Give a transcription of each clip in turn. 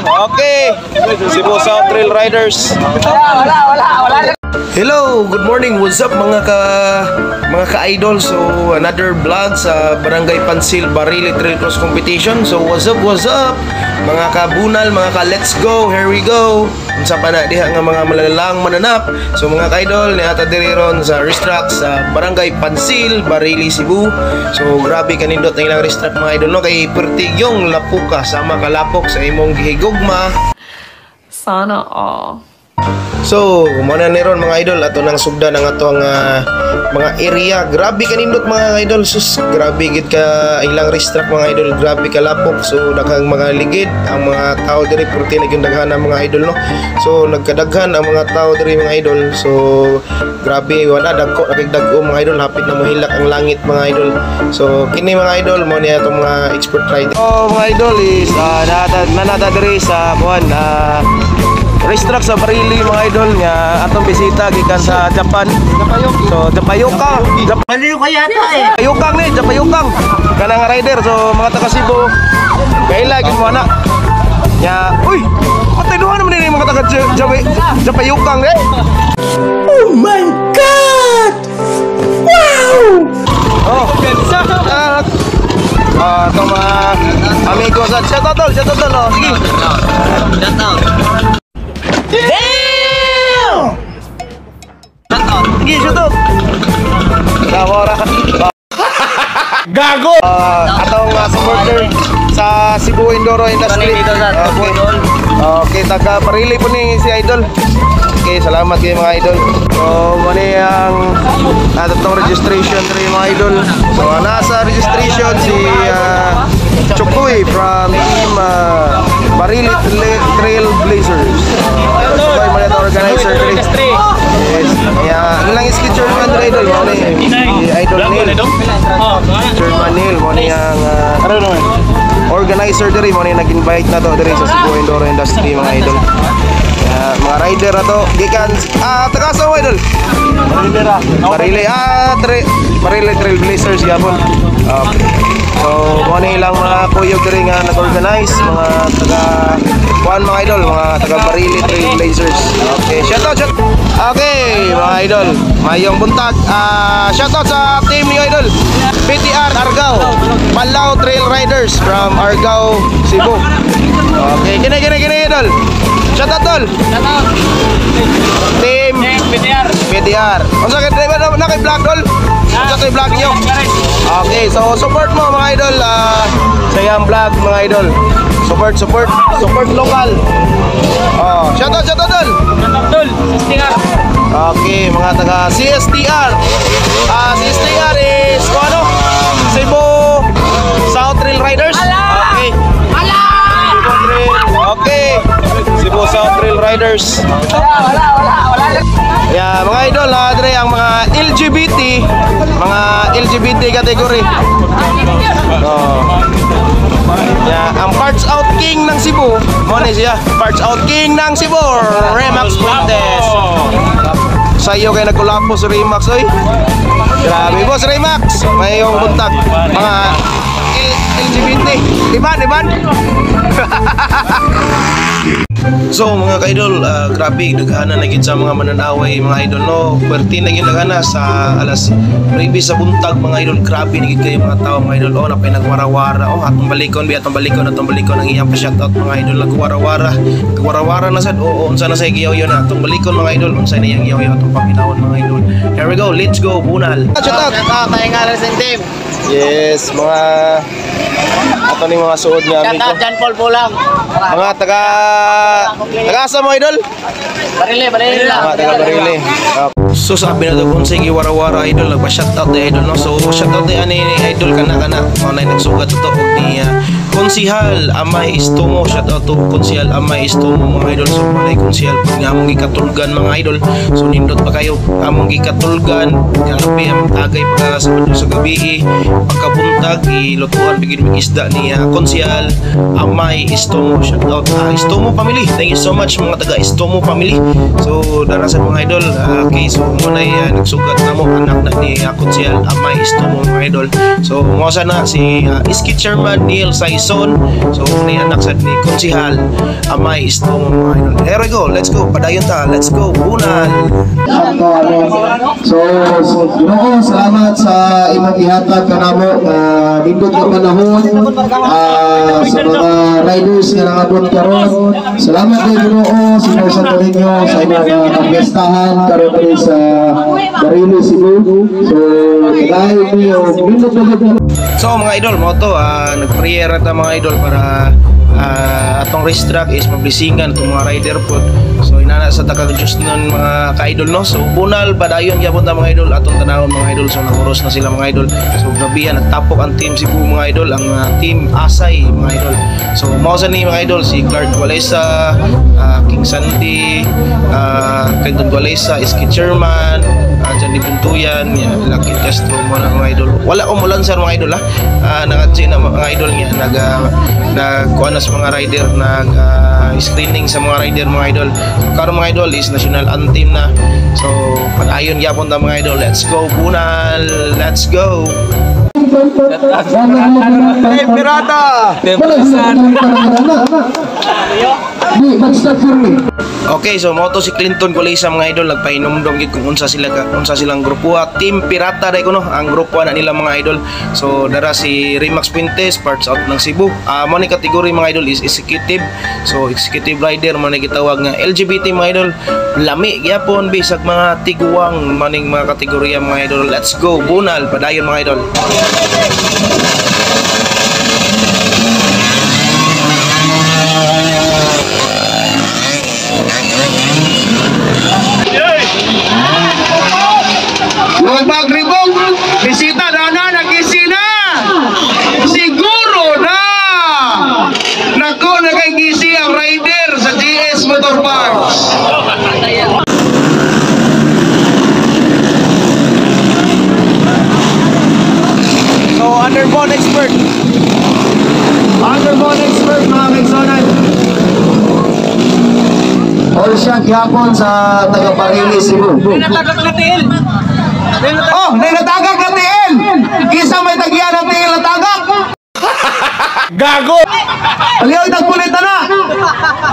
Okay, Cebu South Trail Riders. Wala. Hello, good morning. What's up mga ka-idol? So another vlog sa Barangay Pansil Barili Trail Cross Competition. So what's up? Mga kabunal, mga ka-let's go. Here we go. Unsa pa na diha nga mga malalang mananap. So mga ka-idol, niata diri ron sa racetrack sa Barangay Pansil Barili, Cebu. So grabe kanindot ang ilang racetrack mga idol no, kay pertigyong lapuka sama kalapok sa imong gihigugma. Sana all. So, kumana ni ron mga idol, ato nang sugda ng atong mga area. Grabe kanindot mga idol, sus, grabe gid ka ilang racetrack mga idol, grabe ka lapok. So, daghang mga ligid ang mga tao diri, purti na gyud daghan ang mga idol no. So, nagkadaghan ang mga tao diri mga idol. So, grabe wala dagko nakigdag-o mga idol, hapit na mohilak ang langit mga idol. So, kini mga idol mo ni atong mga expert rider. Oh, mga idol is nanata diri sa kuan racetrack sa Barili mga idol nga atong bisita gikan sa Japan. So Japayuka yata Japayukang ni Japayukang kanang rider. So mga taga Cebu kaila gid mo ana nya. Uy, patay duha naman ni mga taga Japayukang eh. Oh my god, wow. Oh itong mga amigo sa shout out oh, sige shout out. Damn! Sige, shoot out! Dawara! Gago! Atong supporter sa Cebu Enduro Industry. Okay, taga Barili po ni si Idol. Okay, salamat kayo mga idol. So, mali ang atong registration rin mga idol. So, nasa registration si Chukoy from Team Barili Trail Blazers. So, mali ito organizer rin. Yes. Ilang sketcher man rin idol. Mali si Idol Neil. Chairman Neil. Mali ang organizer rin. Mali nag-invite na to rin sa Cebu Enduro Industry mga idol. Mga rider na to gikan taga sa idol Barili Trail Blazers yapon. Okay. So mo ni ilang mga kuyog diri nga nag-organize mga taga kuan mga idol, mga taga Barili Trail Blazers. Okay, shout out. Okay, mga idol, mayong buntag. Shout out sa team ni idol PTR Argao Balao Trail Riders from Argao, Cebu. Okay, gini idol. Shout out tol. Team PTR. Unsa kay driver na kay vlog tol? Unsa kay vlog niyo? Okay, so support mo mga idol sa yang vlog mga idol. Support local. Oh, shout out tol. CSTR. Okay, mga taga CSTR. CSTR is ano? Cebu South Trail Riders. Okay. Okay. Cebu South Trail Riders. Wala. Yeah, mga idol, dire ang mga LGBT category. Yeah, ang Parts Out King ng Cebu, mo ni siya. Parts Out King ng Cebu, Remax Fuentes. Sayo kay nagkulapos Remax oy. Grabe boss Remax, mayong buntag mga LGBT. Diban. So mga ka-idol, grabe nagana na gid sa mga mananaway mga idol no. Perti na gid nagana sa alas 9 sa buntag mga idol. Grabe na gid kayo mga tao mga idol. Napay nagwarawara. Atong balikon ang iyang pa-shoutout mga idol. Nagwarawara na sad. Unsa na say giyaw yon atong balikon mga idol. Unsa na yang giyaw atong paminawon mga idol. Here we go, let's go bunal. Shoutout tayo sa team. Yes, mga ato ni mga suod nga amigo. Shoutout John Paul Pulang. Mga taga asa mo idol? Barili. Mga taga Barili. So sabi na daw kung sige wara-wara idol, nagpa-shoutout na idol no. So shoutout na ani idol kana mga nagsugat ito ni Konsihal Amay Istomo. Shoutout to Konsihal Amay Istomo mga idol. So malay Konsihal po nga among gikatulgan mga idol. So nindot pa kayo among gikatulgan. Grabe ang tagay pa sa gabi pagkabuntag ilutuan bigin mig isda ni Konsihal Amay Istomo. Shoutout Istomo family. Thank you so much mga taga Istomo family. So darasan mga idol. Okay, so muna nagsugat na mo anak na ni Konsihal Amay Istomo mga idol. So mo sana si Iski Chairman Neil Sais Quezon. So ni anak sa ni Konsihal Amay Istong mga idol. Here we go, let's go, padayon ta, let's go, bunal. So, Ginoo, salamat sa imong ihatag kanamo nindot nga panahon sa mga riders nga nangabot karon. Salamat kay Ginoo sa inyo sa ninyo sa imong pagpestahan karon diri sa Barili, Cebu. So, dahil niyo nindot na. So mga idol, mo to nag-prayer ta mga idol para atong race track is mablisingan itong mga rider po. So inana sa taga-Diyos nun mga ka-idol no. So bunal padayon gyapon ta mga idol atong tanawon mga idol. So nakuros na sila mga idol. So grabe yan, nagtapok ang team Cebu mga idol, ang team Asay mga idol. So mao sa ni mga idol si Clark Walesa, King Sandy, Kendon Walesa, Iski Chairman, Johnny Buntuyan, Lucky Castro mga idol. Wala umulansan mga idol nangadji na mga idol niya nagkuha na sa mga rider screening sa mga rider mga idol. Karon mga idol is national anthem na. So padayon gyapon ta mga idol. Let's go bunal, let's go. Hey, pirata! Okay, so mo to si Clinton Colisa mga idol, nagpahinomdom gid kung unsa silang grupo. Team Pirata dai kuno ang grupo na nila mga idol. So dara si Remax Pintes, parts out ng Cebu. Mo ni kategory mga idol is executive. So executive rider mo ni gitawag nga LGBT mga idol. Lami gyapon bisag mga tiguang maning mga kategorya mga idol. Let's go bunal padayon mga idol. Magribong bisita na nagkisina siguro na nako nagkagisi ang rider sa GS Motor Parts. So underbone expert mga Mexonan. All shot yapon sa taga Barili, Cebu. Oh, nagatagak ka tiil! Kisa may tagyan ng tiil na tagak! Gago! Aliyaw itagpulit na na!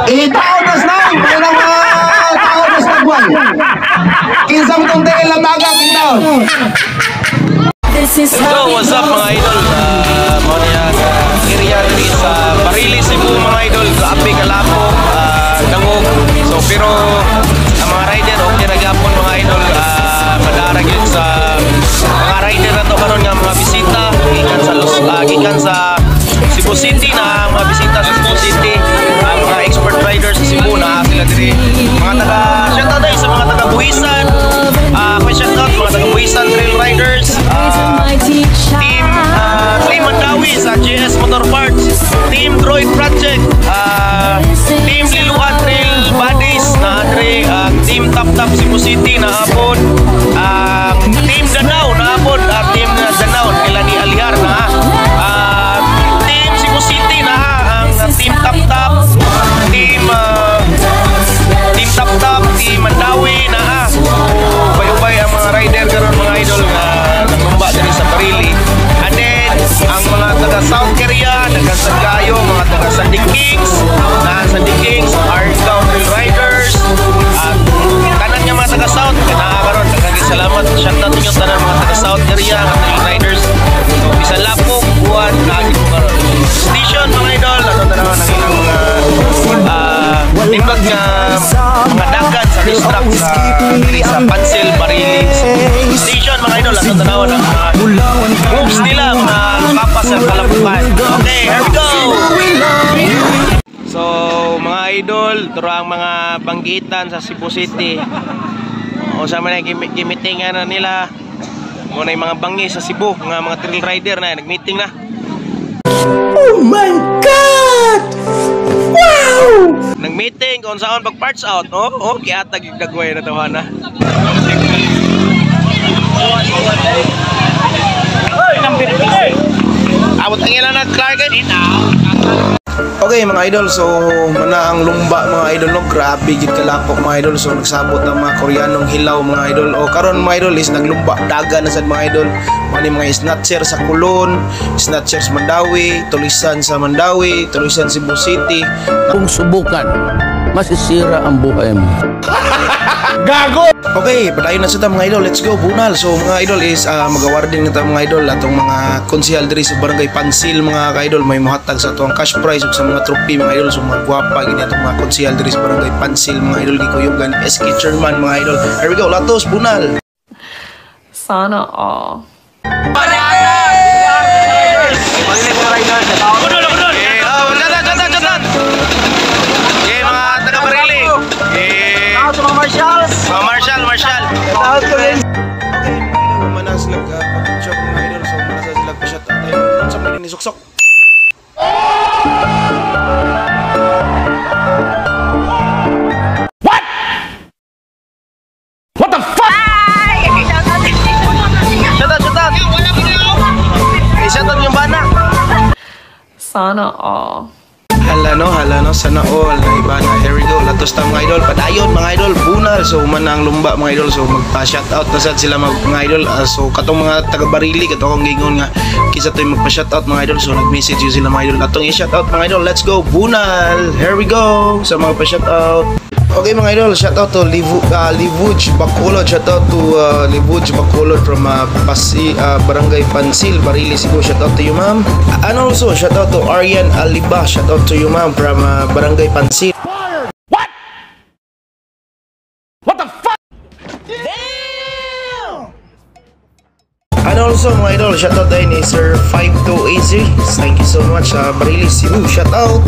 Itao nas na! May lang tao nas na buwan! Kisa mo itong tiil na tagak ito! So what's up mga idol? Mo niya sa area diri sa Barili, Cebu mga idol. Grabe kalapo, dangog. So pero ang mga rider okay na gyapon mga idol. Madarag yun sa mga rider na to karon nga mga bisita gikan sa Cebu City na mga bisita sa Cebu City, mga expert riders sa Cebu na sila diri. Mga taga shoutout dai sa mga taga Buhisan. Shoutout mga taga Buhisan Trail Riders. Team Mandawi sa GS Motor Parts, Team Droid Project, Team Liluan Trail Buddies na Andre, Team Tap Cebu City na hapon, Team Danau na hapon, Team Danau nila ni Alihar na Team Cebu City na ang Team Tap Team Tap Team Mandawi na ubay-ubay ang mga rider karon mga idol nga nagumba diri sa Barili. And then ang mga taga South Korea, taga Sagayo, mga taga Sandy Kings, Argao Trail Riders, at tanan nga mga taga South karon salamat shoutout ninyo tanan mga taga South Korea nga Trail Riders. So bisan lapok buwan kaagid karon station mga idol ato tanawan ang ilang mga tindog nga mga dagan sa racetrack sa Pansel Barili station mga idol ato tanawan ang mga moves nila mga kapas sa kalabukan. Okay, here we go. So mga idol, turo ang mga banggitan sa Cebu City. O sa mga gimitingan na nila muna yung mga bangi sa Cebu, mga trail rider na nagmeeting na. Oh my God! Wow! Nagmeeting kung saan pag parts out. Oh, kaya tagigdagway na tawana. Abot ang ilan na Clark Okay mga idol, so mana ang lumba mga idol no, grabe gid kalapok mga idol. So nagsabot ang mga Koreanong hilaw mga idol. O karon mga idol is naglumba daga na sad mga idol. Mani mga snatcher sa Kulon, snatcher sa Mandawi, tulisan sa Mandawi, tulisan Cebu City. Kung subukan, masisira ang buhay mo. Gago! Okay, padayon na sa ta mga idol. Let's go, bunal. So mga idol is magawarding na ta mga idol atong mga konsehal diri sa Barangay Pansil mga ka-idol. May muhatag sa atong cash prize ug sa mga trophy mga idol. So mga gwapa gini atong mga konsehal diri sa Barangay Pansil mga idol. Gikuyogan SK Chairman mga idol. Here we go, latos bunal. Sana all. Marshall. Okay, mana sila pag-shop mga idol. So mana sila pa-shot tayo. Unsa man ni suksok? What the fuck? Shut up. Shut up yung bana. Sana all. Hala no, sana all na iba na. Here we go, latos ta mga idol, padayon mga idol, bunal. So man ang lumba mga idol, so magpa-shoutout na sad sila mga idol. So katong mga taga-Barili, kato akong gingon nga kisa to'y magpa-shoutout mga idol. So nag-message yun sila mga idol, katong i-shoutout mga idol. Let's go, bunal. Here we go, sa mga pa-shoutout. Okay mga idol, shoutout to Livuj Bacolod. Shoutout to Livuj Bacolod from Barangay Pansil, Barili, Cebu. Shoutout to you ma'am. And also shoutout to Aryan Aliba. Shoutout to you ma'am from Barangay Pansil. What? What the fuck? And also mga idol, shoutout tayo ni Sir 5280. Thank you so much sa Barili, Cebu. Shoutout.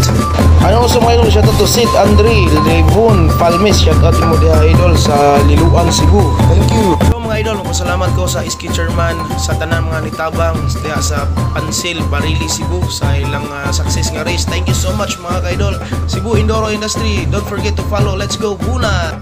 And also mga idol, shoutout to Sid Andre Levon Palmes. Shoutout mo diha idol sa Liluan, Cebu. Thank you. So mga idol, magpasalamat ko sa SK Chairman, sa tanan mga nitabang sa Pansil, Barili, Cebu sa ilang success nga race. Thank you so much mga ka-idol. Cebu Enduro Industry. Don't forget to follow. Let's go Buna.